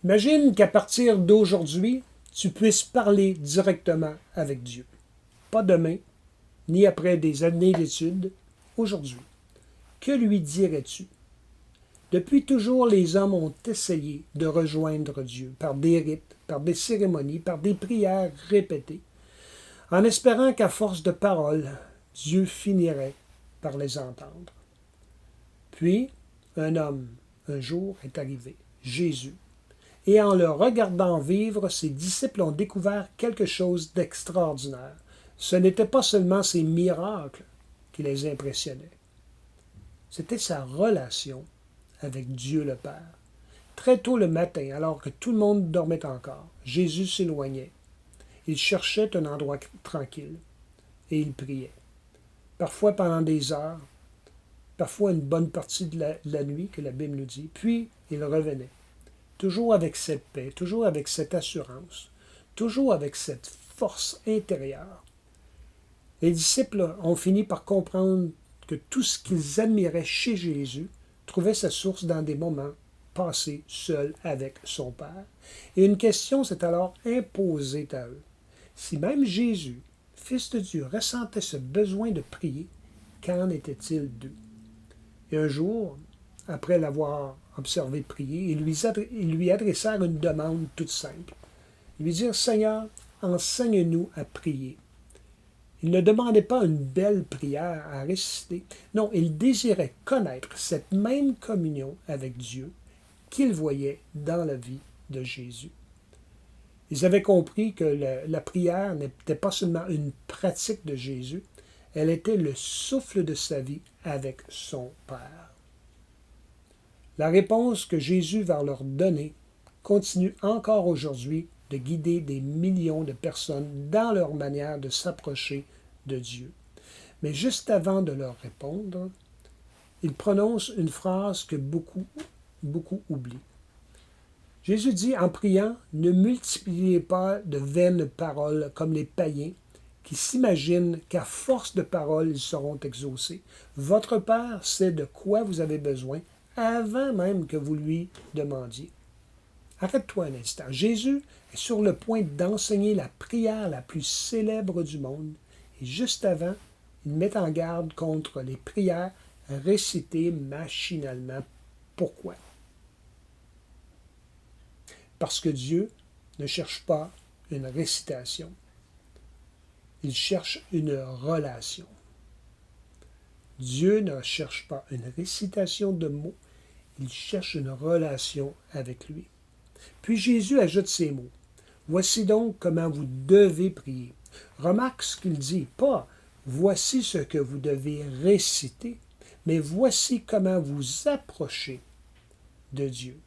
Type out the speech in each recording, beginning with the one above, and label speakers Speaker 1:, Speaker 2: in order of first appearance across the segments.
Speaker 1: Imagine qu'à partir d'aujourd'hui, tu puisses parler directement avec Dieu. Pas demain, ni après des années d'études, aujourd'hui. Que lui dirais-tu? Depuis toujours, les hommes ont essayé de rejoindre Dieu par des rites, par des cérémonies, par des prières répétées, en espérant qu'à force de paroles, Dieu finirait par les entendre. Puis, un homme, un jour, est arrivé, Jésus, et en le regardant vivre, ses disciples ont découvert quelque chose d'extraordinaire. Ce n'était pas seulement ses miracles qui les impressionnaient, c'était sa relation avec Dieu le Père. Très tôt le matin, alors que tout le monde dormait encore, Jésus s'éloignait. Il cherchait un endroit tranquille et il priait. Parfois pendant des heures, parfois une bonne partie de la nuit, que la Bible nous dit, puis il revenait. Toujours avec cette paix, toujours avec cette assurance, toujours avec cette force intérieure. Les disciples ont fini par comprendre que tout ce qu'ils admiraient chez Jésus trouvait sa source dans des moments passés seuls avec son Père. Et une question s'est alors imposée à eux. Si même Jésus, Fils de Dieu, ressentait ce besoin de prier, qu'en était-il d'eux? Et un jour, après l'avoir observé prier, ils lui adressèrent une demande toute simple. Ils lui dirent, Seigneur, enseigne-nous à prier. Ils ne demandaient pas une belle prière à réciter. Non, ils désiraient connaître cette même communion avec Dieu qu'ils voyaient dans la vie de Jésus. Ils avaient compris que la prière n'était pas seulement une pratique de Jésus, elle était le souffle de sa vie avec son Père. La réponse que Jésus va leur donner continue encore aujourd'hui de guider des millions de personnes dans leur manière de s'approcher de Dieu. Mais juste avant de leur répondre, il prononce une phrase que beaucoup oublient. Jésus dit en priant, ne multipliez pas de vaines paroles comme les païens qui s'imaginent qu'à force de paroles ils seront exaucés. Votre Père sait de quoi vous avez besoin avant même que vous lui demandiez. Arrête-toi un instant. Jésus est sur le point d'enseigner la prière la plus célèbre du monde. Et juste avant, il met en garde contre les prières récitées machinalement. Pourquoi? Parce que Dieu ne cherche pas une récitation. Il cherche une relation. Dieu ne cherche pas une récitation de mots. Il cherche une relation avec lui. Puis Jésus ajoute ces mots. Voici donc comment vous devez prier. Remarque ce qu'il dit, pas voici ce que vous devez réciter, mais voici comment vous approchez de Dieu.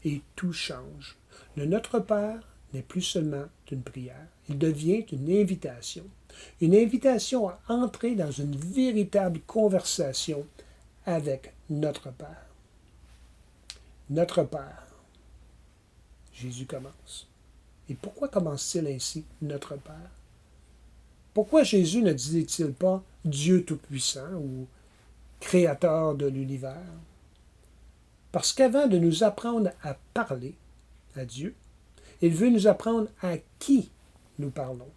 Speaker 1: Et tout change. Le Notre Père n'est plus seulement une prière, il devient une invitation. Une invitation à entrer dans une véritable conversation avec notre Père. Notre Père. Jésus commence. Et pourquoi commence-t-il ainsi, notre Père? Pourquoi Jésus ne disait-il pas Dieu Tout-Puissant ou Créateur de l'univers? Parce qu'avant de nous apprendre à parler à Dieu, il veut nous apprendre à qui nous parlons.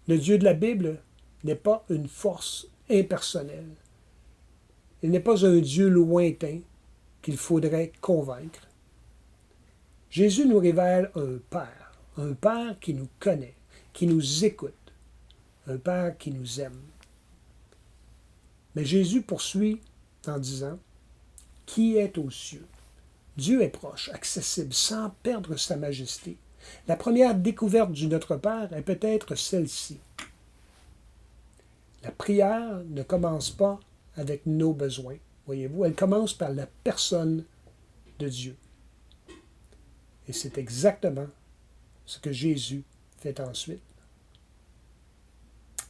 Speaker 1: Le Dieu de la Bible n'est pas une force impersonnelle. Il n'est pas un Dieu lointain qu'il faudrait convaincre. Jésus nous révèle un Père qui nous connaît, qui nous écoute, un Père qui nous aime. Mais Jésus poursuit en disant, qui est aux cieux? Dieu est proche, accessible, sans perdre sa majesté. La première découverte du Notre Père est peut-être celle-ci. La prière ne commence pas avec nos besoins, voyez-vous, elle commence par la personne de Dieu. Et c'est exactement ce que Jésus fait ensuite.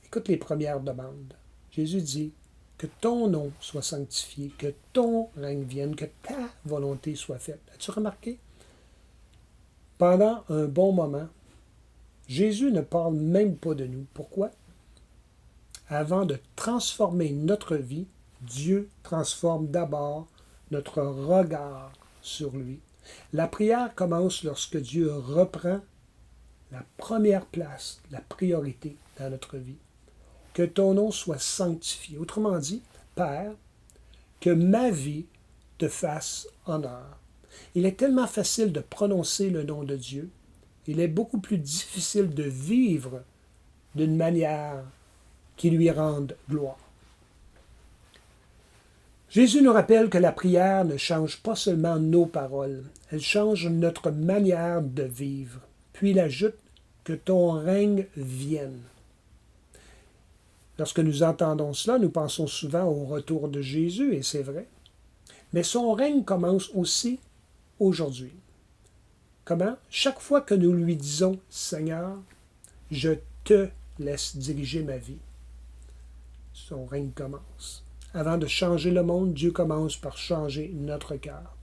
Speaker 1: Écoute les premières demandes. Jésus dit, que ton nom soit sanctifié, que ton règne vienne, que ta volonté soit faite. As-tu remarqué? Pendant un bon moment, Jésus ne parle même pas de nous. Pourquoi? Avant de transformer notre vie, Dieu transforme d'abord notre regard sur lui. La prière commence lorsque Dieu reprend la première place, la priorité dans notre vie. Que ton nom soit sanctifié. Autrement dit, Père, que ma vie te fasse honneur. Il est tellement facile de prononcer le nom de Dieu. Il est beaucoup plus difficile de vivre d'une manière qui lui rende gloire. Jésus nous rappelle que la prière ne change pas seulement nos paroles, elle change notre manière de vivre. Puis il ajoute que ton règne vienne. Lorsque nous entendons cela, nous pensons souvent au retour de Jésus, et c'est vrai. Mais son règne commence aussi aujourd'hui. Comment? Chaque fois que nous lui disons « Seigneur, je te laisse diriger ma vie », son règne commence. Avant de changer le monde, Dieu commence par changer notre cœur.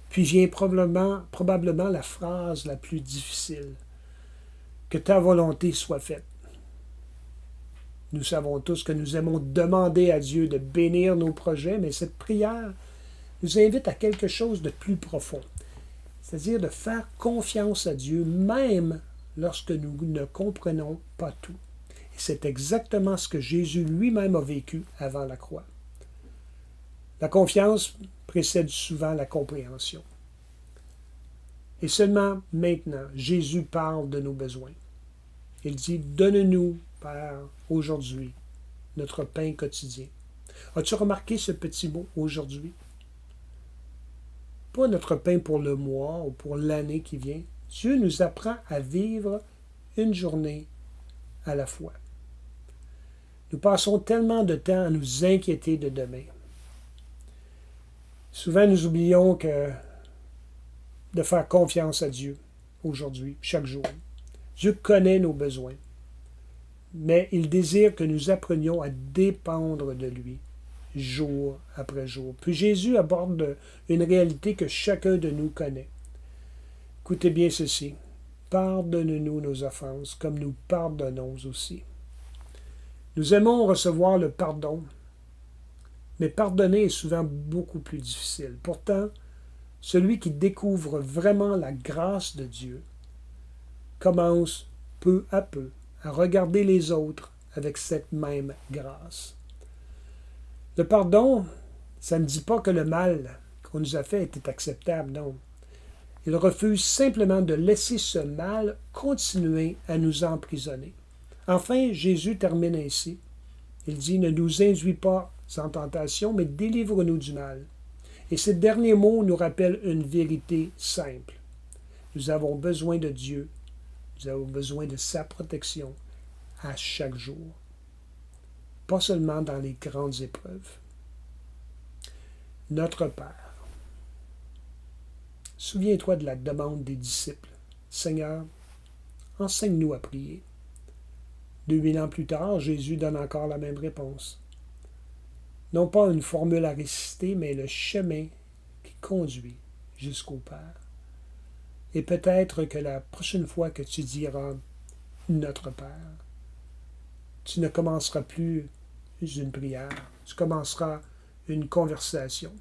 Speaker 1: Puis vient probablement la phrase la plus difficile. Que ta volonté soit faite. Nous savons tous que nous aimons demander à Dieu de bénir nos projets, mais cette prière nous invite à quelque chose de plus profond, c'est-à-dire de faire confiance à Dieu même lorsque nous ne comprenons pas tout. Et c'est exactement ce que Jésus lui-même a vécu avant la croix. La confiance précède souvent la compréhension. Et seulement maintenant, Jésus parle de nos besoins. Il dit, « Donne-nous, Père, aujourd'hui, notre pain quotidien. » As-tu remarqué ce petit mot « aujourd'hui » ? Pas notre pain pour le mois ou pour l'année qui vient. Dieu nous apprend à vivre une journée à la fois. Nous passons tellement de temps à nous inquiéter de demain. Souvent, nous oublions de faire confiance à Dieu aujourd'hui, chaque jour. Dieu connaît nos besoins, mais il désire que nous apprenions à dépendre de lui, jour après jour. Puis Jésus aborde une réalité que chacun de nous connaît. Écoutez bien ceci. Pardonne-nous nos offenses, comme nous pardonnons aussi. Nous aimons recevoir le pardon, mais pardonner est souvent beaucoup plus difficile. Pourtant, celui qui découvre vraiment la grâce de Dieu commence peu à peu à regarder les autres avec cette même grâce. Le pardon, ça ne dit pas que le mal qu'on nous a fait était acceptable, non. Il refuse simplement de laisser ce mal continuer à nous emprisonner. Enfin, Jésus termine ainsi. Il dit, « Ne nous induis pas en tentation, mais délivre-nous du mal. » Et ces derniers mots nous rappellent une vérité simple. Nous avons besoin de Dieu. Nous avons besoin de sa protection à chaque jour. Pas seulement dans les grandes épreuves. Notre Père. Souviens-toi de la demande des disciples. Seigneur, enseigne-nous à prier. 2000 ans plus tard, Jésus donne encore la même réponse. Non pas une formule à réciter, mais le chemin qui conduit jusqu'au Père. Et peut-être que la prochaine fois que tu diras « Notre Père », tu ne commenceras plus une prière, tu commenceras une conversation.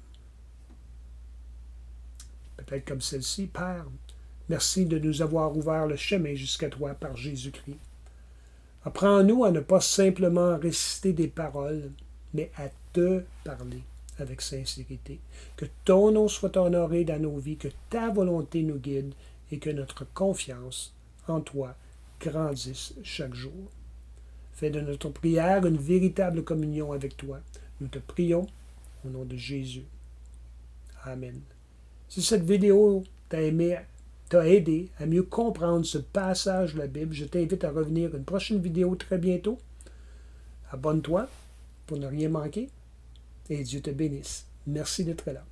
Speaker 1: Peut-être comme celle-ci, « Père, merci de nous avoir ouvert le chemin jusqu'à toi par Jésus-Christ. Apprends-nous à ne pas simplement réciter des paroles, mais à te parler avec sincérité. Que ton nom soit honoré dans nos vies, que ta volonté nous guide et que notre confiance en toi grandisse chaque jour. Fais de notre prière une véritable communion avec toi. Nous te prions au nom de Jésus. Amen. Si cette vidéo t'a aidé à mieux comprendre ce passage de la Bible, je t'invite à revenir à une prochaine vidéo très bientôt. Abonne-toi pour ne rien manquer et Dieu te bénisse. Merci d'être là.